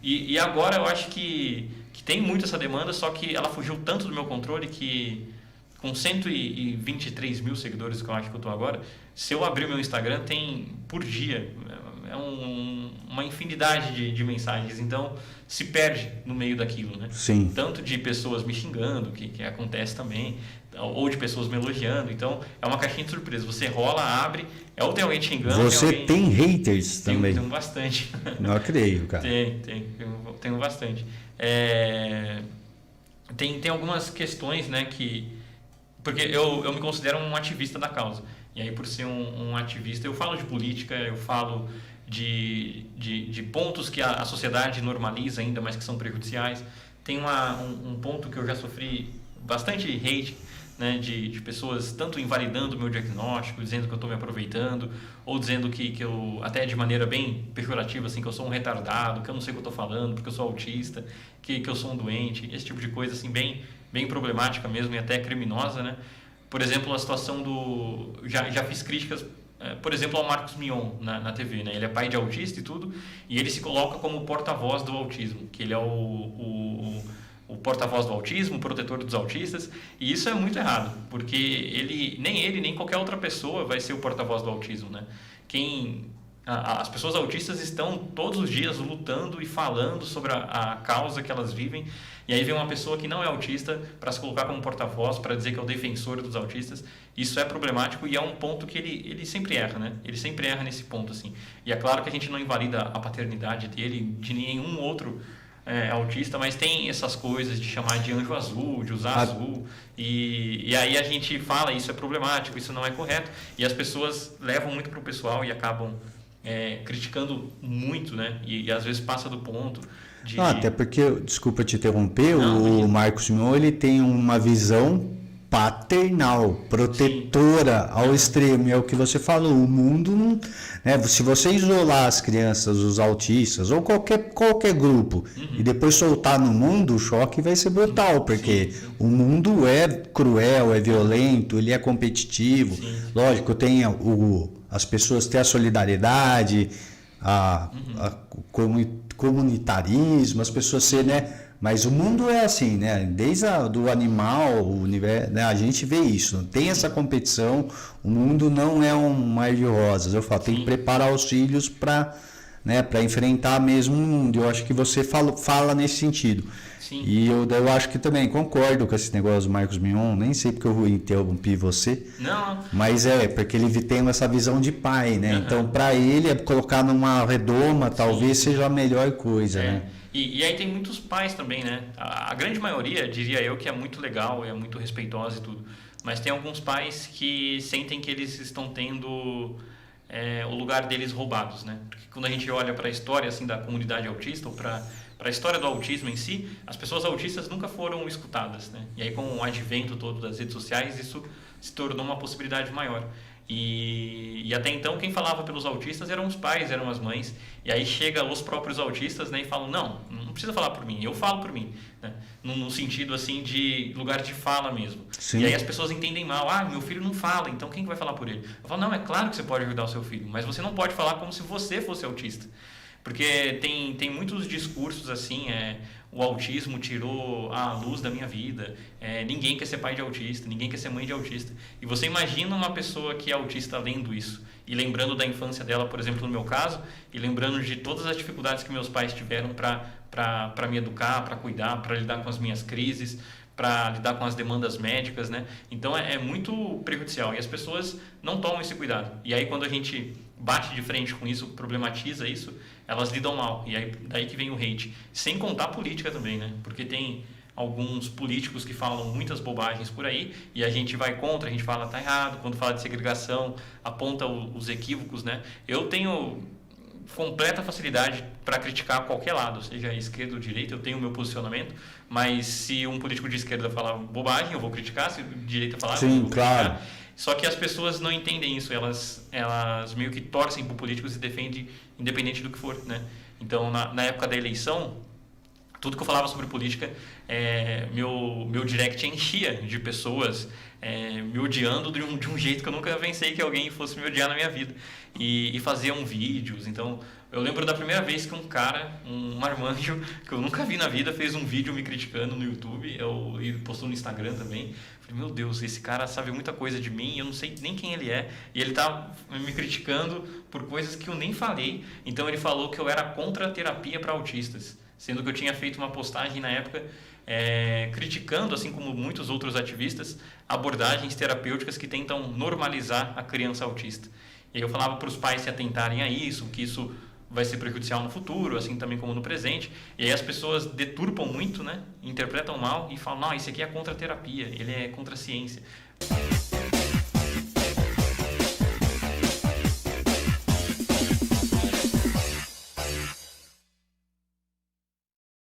E agora eu acho que tem muito essa demanda, só que ela fugiu tanto do meu controle que com 123 mil seguidores que eu acho que eu estou agora, se eu abrir o meu Instagram, tem por dia uma infinidade de mensagens, então se perde no meio daquilo, né? Sim. Tanto de pessoas me xingando, que acontece também, ou de pessoas me elogiando, então é uma caixinha de surpresa, você rola, abre, ou tem alguém te xingando, Você tem haters também? Tenho bastante. Não creio, cara. Tenho bastante. Tem algumas questões, né, porque eu me considero um ativista da causa. E aí, por ser um ativista, eu falo de política, eu falo de pontos que a sociedade normaliza ainda, mas que são prejudiciais. Tem um ponto que eu já sofri bastante hate, né, de pessoas tanto invalidando o meu diagnóstico, dizendo que eu estou me aproveitando, ou dizendo que eu, até de maneira bem pejorativa, assim, que eu sou um retardado, que eu não sei o que eu estou falando, porque eu sou autista, que eu sou um doente, esse tipo de coisa, assim, bem problemática mesmo e até criminosa, né? Por exemplo, a situação já fiz críticas, por exemplo, ao Marcos Mion na TV, né? Ele é pai de autista e tudo, e ele se coloca como porta-voz do autismo, que ele é o porta-voz do autismo, o protetor dos autistas, e isso é muito errado, porque nem ele, nem qualquer outra pessoa vai ser o porta-voz do autismo, né? As pessoas autistas estão todos os dias lutando e falando sobre a causa que elas vivem, e aí vem uma pessoa que não é autista para se colocar como porta-voz, para dizer que é o defensor dos autistas. Isso é problemático e é um ponto que ele sempre erra, né? Ele sempre erra nesse ponto, assim. E é claro que a gente não invalida a paternidade dele, de nenhum outro autista, mas tem essas coisas de chamar de anjo azul, de usar azul, e aí a gente fala, isso é problemático, isso não é correto, e as pessoas levam muito para o pessoal e acabam criticando muito, né? E às vezes passa do ponto de... Até porque, desculpa te interromper, Não, o Marcos Mion, ele tem uma visão paternal, protetora Sim. ao extremo, e é o que você falou, o mundo não, né, se você isolar as crianças, os autistas ou qualquer grupo e depois soltar no mundo, o choque vai ser brutal, porque o mundo é cruel, é violento, ele é competitivo, lógico, tem as pessoas têm a solidariedade, o comunitarismo, as pessoas serem, né? Mas o mundo é assim, né? Desde do animal, o universo, né? A gente vê isso. Não tem essa competição. O mundo não é um mar de rosas. Eu falo, tem que preparar os filhos para, né? Para enfrentar mesmo o mundo. Eu acho que você fala nesse sentido. Sim. E eu acho que também concordo com esse negócio do Marcos Mion. Nem sei porque eu interrompi você. Não. Mas porque ele tem essa visão de pai, né? Então, para ele, colocar numa redoma talvez seja a melhor coisa, né? E aí tem muitos pais também, né? A grande maioria, diria eu, que é muito legal, é muito respeitosa e tudo. Mas tem alguns pais que sentem que eles estão tendo o lugar deles roubados, né? Porque quando a gente olha para a história assim, da comunidade autista ou para a história do autismo em si, as pessoas autistas nunca foram escutadas, né? E aí com o advento todo das redes sociais, isso se tornou uma possibilidade maior. E até então quem falava pelos autistas eram os pais, eram as mães, e aí chega os próprios autistas, né, e falam, não precisa falar por mim, eu falo por mim, né, no sentido assim de lugar de fala mesmo. Sim. E aí as pessoas entendem mal, meu filho não fala, então quem vai falar por ele? Eu falo, não, é claro que você pode ajudar o seu filho, mas você não pode falar como se você fosse autista. Porque tem muitos discursos assim, o autismo tirou a luz da minha vida, ninguém quer ser pai de autista, ninguém quer ser mãe de autista. E você imagina uma pessoa que é autista lendo isso e lembrando da infância dela, por exemplo, no meu caso, e lembrando de todas as dificuldades que meus pais tiveram para me educar, para cuidar, para lidar com as minhas crises, para lidar com as demandas médicas, né? Então é muito prejudicial e as pessoas não tomam esse cuidado. E aí quando a gente bate de frente com isso, problematiza isso, elas lidam mal. E aí daí que vem o hate. Sem contar a política também, né? Porque tem alguns políticos que falam muitas bobagens por aí e a gente vai contra, a gente fala tá errado, quando fala de segregação, aponta os equívocos, né? Eu tenho completa facilidade para criticar qualquer lado, seja esquerda ou direita, eu tenho o meu posicionamento, mas se um político de esquerda falar bobagem, eu vou criticar, se de direita falar, eu vou criticar. Claro. Só que as pessoas não entendem isso, elas meio que torcem por políticos e defendem independente do que for, né? Então, na época da eleição, tudo que eu falava sobre política, meu direct enchia de pessoas me odiando de um jeito que eu nunca pensei que alguém fosse me odiar na minha vida. E faziam vídeos, então Eu lembro da primeira vez que um cara, um marmanjo, que eu nunca vi na vida, fez um vídeo me criticando no YouTube, e postou no Instagram também. Falei, meu Deus, esse cara sabe muita coisa de mim, eu não sei nem quem ele é, e ele tá me criticando por coisas que eu nem falei. Então ele falou que eu era contra a terapia para autistas, sendo que eu tinha feito uma postagem na época criticando, assim como muitos outros ativistas, abordagens terapêuticas que tentam normalizar a criança autista. E aí eu falava para os pais se atentarem a isso, que isso vai ser prejudicial no futuro, assim também como no presente. E aí as pessoas deturpam muito, né? Interpretam mal e falam, não, isso aqui é contra a terapia, ele é contra a ciência.